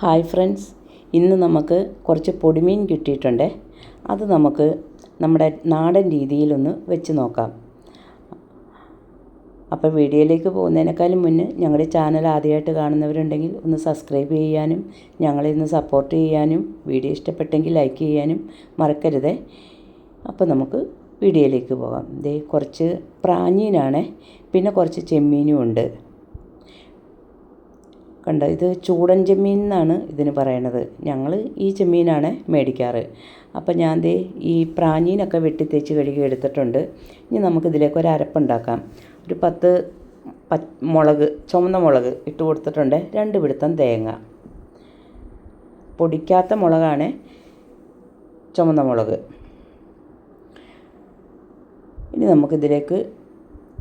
Hi friends, ഇന്ന് നമുക്ക് കുറച്ച് പൊടിമീൻ കിട്ടിയിട്ടുണ്ട്. അത് നമുക്ക് നമ്മുടെ നാടൻ രീതിയിലൊന്ന് വെച്ച് നോക്കാം. അപ്പോൾ വീഡിയോയിലേക്ക് പോകുന്നതിനേക്കാളും മുന്നേ ഞങ്ങളുടെ ചാനൽ ആദ്യമായിട്ട് കാണുന്നവരുണ്ടെങ്കിൽ ഒന്ന് സബ്സ്ക്രൈബ് ചെയ്യാനും ഞങ്ങളെ ഒന്ന് സപ്പോർട്ട് ചെയ്യാനും വീഡിയോ ഇഷ്ടപ്പെട്ടെങ്കിൽ ലൈക്ക് ചെയ്യാനും മറക്കരുത്. അപ്പോൾ നമുക്ക് വീഡിയോയിലേക്ക് പോകാം. ദേ കുറച്ച് പ്രാഞ്ഞീനാണ്, പിന്നെ കുറച്ച് ചെമ്മീനും ഉണ്ട്. കണ്ടോ, ഇത് ചൂടൻ ചെമ്മീൻ എന്നാണ് ഇതിന് പറയണത്. ഞങ്ങൾ ഈ ചെമ്മീനാണ് മേടിക്കാറ്. അപ്പോൾ ഞാൻ ദേ ഈ പ്രാഞ്ഞീനൊക്കെ വെട്ടി തേച്ച് കഴുകി എടുത്തിട്ടുണ്ട്. ഇനി നമുക്കിതിലേക്ക് ഒരു അരപ്പുണ്ടാക്കാം. ഒരു 10 മുളക്, ചുവന്ന മുളക് ഇട്ട് കൊടുത്തിട്ടുണ്ട്. 2 പിടുത്തം തേങ്ങ, പൊടിക്കാത്ത മുളകാണ് ചുവന്ന മുളക്. ഇനി നമുക്കിതിലേക്ക്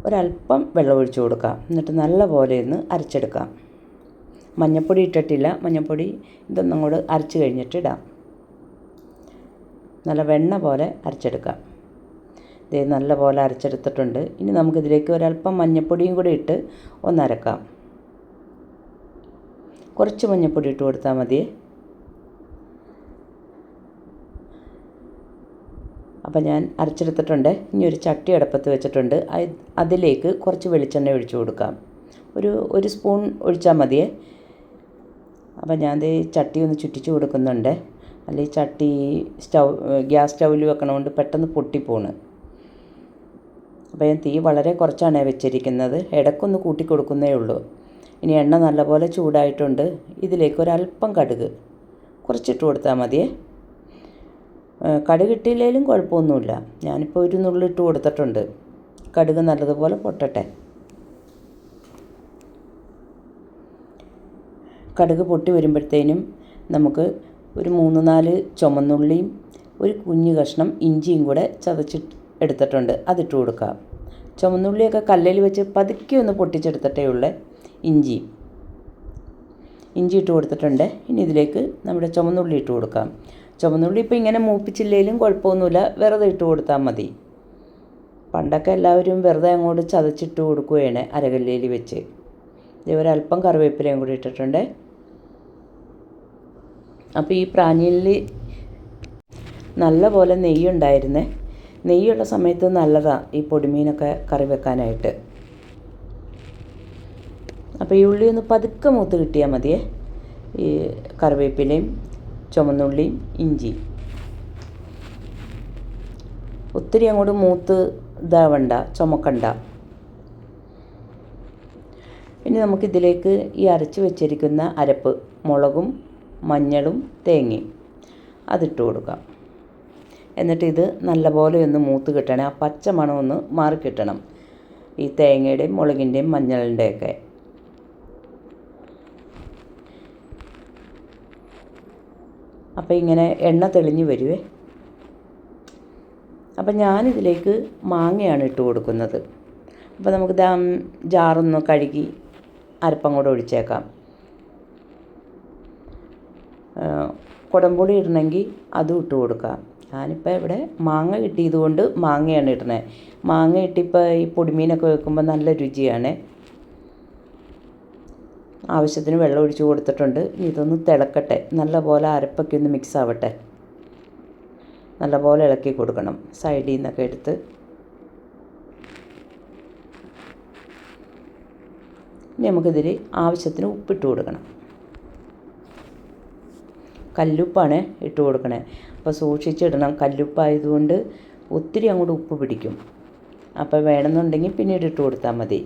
ഒരല്പം വെള്ളം ഒഴിച്ച് കൊടുക്കാം. എന്നിട്ട് നല്ലപോലെ ഒന്ന് അരച്ചെടുക്കാം. മഞ്ഞൾപ്പൊടി ഇട്ടിട്ടില്ല. മഞ്ഞൾപ്പൊടി ഇതൊന്നും കൂടെ അരച്ച് കഴിഞ്ഞിട്ട് ഇടാം. നല്ല വെണ്ണ പോലെ അരച്ചെടുക്കാം. ഇത് നല്ല പോലെ അരച്ചെടുത്തിട്ടുണ്ട്. ഇനി നമുക്കിതിലേക്ക് ഒരല്പം മഞ്ഞൾപ്പൊടിയും കൂടി ഇട്ട് ഒന്നരക്കാം. കുറച്ച് മഞ്ഞൾപ്പൊടി ഇട്ട് കൊടുത്താൽ മതി. അപ്പോൾ ഞാൻ അരച്ചെടുത്തിട്ടുണ്ട്. ഇനി ഒരു ചട്ടി അടുപ്പത്ത് വെച്ചിട്ടുണ്ട്. അതിലേക്ക് കുറച്ച് വെളിച്ചെണ്ണ ഒഴിച്ച് കൊടുക്കാം. ഒരു സ്പൂൺ ഒഴിച്ചാൽ മതിയേ. അപ്പോൾ ഞാൻ ചട്ടി ഒന്ന് ചുറ്റിച്ച് കൊടുക്കുന്നുണ്ട്. അല്ലെങ്കിൽ ചട്ടി ഗ്യാസ് സ്റ്റൗവിൽ വെക്കണതുകൊണ്ട് പെട്ടെന്ന് പൊട്ടിപ്പോണ്. അപ്പോൾ ഞാൻ തീ വളരെ കുറച്ചാണ് വെച്ചിരിക്കുന്നത്. ഇടയ്ക്കൊന്ന് കൂട്ടി കൊടുക്കുന്നേ ഉള്ളൂ. ഇനി എണ്ണ നല്ലപോലെ ചൂടായിട്ടുണ്ട്. ഇതിലേക്ക് ഒരല്പം കടുക് കുറച്ചിട്ട് കൊടുത്താൽ മതിയേ. കടുക് ഇട്ടില്ലെങ്കിലും കുഴപ്പമൊന്നുമില്ല. ഞാനിപ്പോൾ ഒരു നുള്ളിട്ട് കൊടുത്തിട്ടുണ്ട്. കടുക് നല്ലതുപോലെ പൊട്ടട്ടെ. കടുക് പൊട്ടി വരുമ്പോഴത്തേനും നമുക്ക് ഒരു 3-4 ചുമന്നുള്ളിയും ഒരു കുഞ്ഞു കഷ്ണം ഇഞ്ചിയും കൂടെ ചതച്ചിട്ട് എടുത്തിട്ടുണ്ട്. അതിട്ട് കൊടുക്കാം. ചുമന്നുള്ളിയൊക്കെ കല്ലിൽ വെച്ച് പതുക്കെ ഒന്ന് പൊട്ടിച്ചെടുത്തിട്ടേ ഉള്ളേ. ഇഞ്ചി ഇട്ട് കൊടുത്തിട്ടുണ്ട്. ഇനി ഇതിലേക്ക് നമ്മുടെ ചുമന്നുള്ളി ഇട്ട് കൊടുക്കാം. ചുമന്നുള്ളി ഇപ്പോൾ ഇങ്ങനെ മൂപ്പിച്ചില്ലെങ്കിലും കുഴപ്പമൊന്നുമില്ല, വെറുതെ ഇട്ട് കൊടുത്താൽ മതി. പണ്ടൊക്കെ എല്ലാവരും വെറുതെ അങ്ങോട്ട് ചതച്ചിട്ട് കൊടുക്കുകയാണ് അരകല്ലിൽ വെച്ച്. ഒരല്പം കറിവേപ്പിലയും കൂടി ഇട്ടിട്ടുണ്ട്. അപ്പോൾ ഈ പ്രാഞ്ഞിലിൽ നല്ല പോലെ നെയ്യുണ്ടായിരുന്നേ. നെയ്യുള്ള സമയത്ത് നല്ലതാണ് ഈ പൊടിമീനൊക്കെ കറി വെക്കാനായിട്ട്. അപ്പോൾ ഈ ഉള്ളി ഒന്ന് പതുക്കെ മൂത്ത് കിട്ടിയാൽ മതിയേ. ഈ കറിവേപ്പിലയും ചുമന്നുള്ളിയും ഇഞ്ചി ഒത്തിരി അങ്ങോട്ട് മൂത്ത് ഇതാവണ്ട, ചുമക്കണ്ട. ഇനി നമുക്കിതിലേക്ക് ഈ അരച്ച് വെച്ചിരിക്കുന്ന അരപ്പ്, മുളകും മഞ്ഞളും തേങ്ങയും അതിട്ട് കൊടുക്കാം. എന്നിട്ട് ഇത് നല്ലപോലെ ഒന്ന് മൂത്ത് കിട്ടണം. ആ പച്ച മണം ഒന്ന് മാറിക്കിട്ടണം, ഈ തേങ്ങയുടെയും മുളകിൻ്റെയും മഞ്ഞളിൻ്റെയൊക്കെ. അപ്പോൾ ഇങ്ങനെ എണ്ണ തെളിഞ്ഞ് വരുവേ. അപ്പം ഞാനിതിലേക്ക് മാങ്ങയാണ് ഇട്ട് കൊടുക്കുന്നത്. അപ്പോൾ നമുക്ക് ജാറൊന്ന് കഴുകി അരപ്പം കൂടെ ഒഴിച്ചേക്കാം. കുടംപുളി ഇടണമെങ്കിൽ അതും ഇട്ട് കൊടുക്കാം. ഞാനിപ്പോൾ ഇവിടെ മാങ്ങ കിട്ടിയതുകൊണ്ട് മാങ്ങയാണ് ഇടുന്നത്. മാങ്ങ ഇട്ടിപ്പോൾ ഈ പൊടിമീനൊക്കെ വെക്കുമ്പോൾ നല്ല രുചിയാണ്. ആവശ്യത്തിന് വെള്ളം ഒഴിച്ച് കൊടുത്തിട്ടുണ്ട്. ഇതൊന്ന് തിളക്കട്ടെ. നല്ലപോലെ അരപ്പൊക്കെ ഒന്ന് മിക്സ് ആവട്ടെ. നല്ലപോലെ ഇളക്കി കൊടുക്കണം. സൈഡിൽ നിന്നൊക്കെ എടുത്ത് ഇനി നമുക്കിതിൽ ആവശ്യത്തിന് ഉപ്പിട്ട് കൊടുക്കണം. കല്ലുപ്പാണ് ഇട്ട് കൊടുക്കണേ. അപ്പോൾ സൂക്ഷിച്ചിടണം. കല്ലുപ്പായതുകൊണ്ട് ഒത്തിരി അങ്ങോട്ട് ഉപ്പ് പിടിക്കും. അപ്പോൾ വേണമെന്നുണ്ടെങ്കിൽ പിന്നീട് ഇട്ട് കൊടുത്താൽ മതി.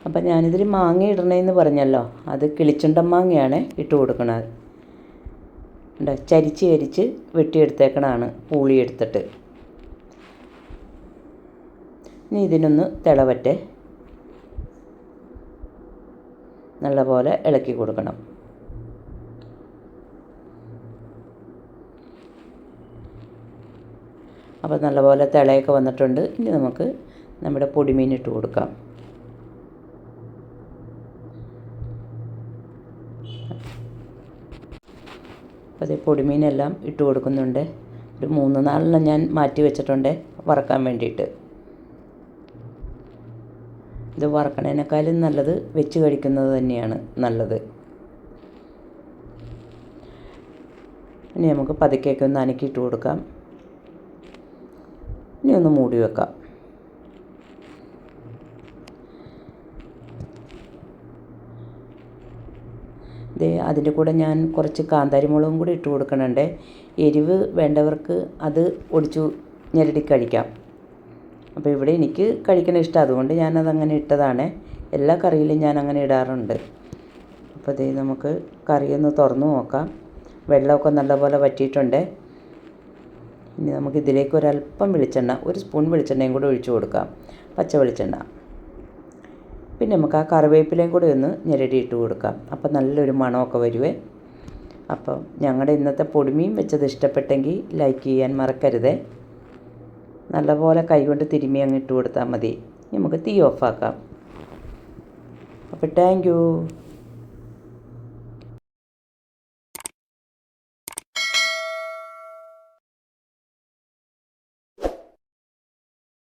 അപ്പം ഞാനിതിൽ മാങ്ങ ഇടണേന്ന് പറഞ്ഞല്ലോ, അത് കിളിച്ചുണ്ടൻ മാങ്ങയാണ് ഇട്ട് കൊടുക്കണത്. ചരിച്ച് വെട്ടിയെടുത്തേക്കണതാണ് പൂളി എടുത്തിട്ട്. ഇനി ഇതിനൊന്ന് തിളവട്ടെ. നല്ലപോലെ ഇളക്കി കൊടുക്കണം. അപ്പോൾ നല്ലപോലെ തിളയൊക്കെ വന്നിട്ടുണ്ട്. ഇനി നമുക്ക് നമ്മുടെ പൊടിമീൻ ഇട്ട് കൊടുക്കാം. അപ്പോൾ അത് പൊടിമീനെല്ലാം ഇട്ട് കൊടുക്കുന്നുണ്ട്. ഒരു 3-4 ഞാൻ മാറ്റി വെച്ചിട്ടുണ്ട് വറക്കാൻ വേണ്ടിയിട്ട്. ഇത് വറക്കണേനേക്കാളും നല്ലത് വെച്ച് കഴിക്കുന്നത് തന്നെയാണ് നല്ലത്. ഇനി നമുക്ക് പതുക്കെയൊക്കെ ഒന്ന് അനക്കിയിട്ട് കൊടുക്കാം. ഇനി ഒന്ന് മൂടി വെക്കാം. അതിൻ്റെ കൂടെ ഞാൻ കുറച്ച് കാന്താരി മുളകും കൂടി ഇട്ട് കൊടുക്കണുണ്ട്. എരിവ് വേണ്ടവർക്ക് അത് ഒടിച്ചു ഞെരടി കഴിക്കാം. അപ്പോൾ ഇവിടെ എനിക്ക് കഴിക്കണ ഇഷ്ടം, അതുകൊണ്ട് ഞാനതങ്ങനെ ഇട്ടതാണ്. എല്ലാ കറിയിലും ഞാൻ അങ്ങനെ ഇടാറുണ്ട്. അപ്പോൾ നമുക്ക് കറിയൊന്ന് തുറന്ന് നോക്കാം. വെള്ളമൊക്കെ നല്ലപോലെ വറ്റിയിട്ടുണ്ട്. ഇനി നമുക്ക് ഇതിലേക്ക് ഒരല്പം വെളിച്ചെണ്ണ, 1 സ്പൂൺ വെളിച്ചെണ്ണയും കൂടി ഒഴിച്ചു കൊടുക്കാം, പച്ച വെളിച്ചെണ്ണ. പിന്നെ നമുക്ക് ആ കറിവേപ്പിലയും കൂടി ഒന്ന് ഞെരടി ഇട്ട് കൊടുക്കാം. അപ്പോൾ നല്ലൊരു മണമൊക്കെ വരുവേ. അപ്പം ഞങ്ങളുടെ ഇന്നത്തെ പൊടിമീൻ വെച്ചത് ഇഷ്ടപ്പെട്ടെങ്കിൽ ലൈക്ക് ചെയ്യാൻ മറക്കരുതേ. നല്ലപോലെ കൈകൊണ്ട് തിരുമ്മി അങ്ങ് ഇട്ട് കൊടുത്താൽ മതി. നമുക്ക് തീ ഓഫാക്കാം. അപ്പോൾ താങ്ക് യു.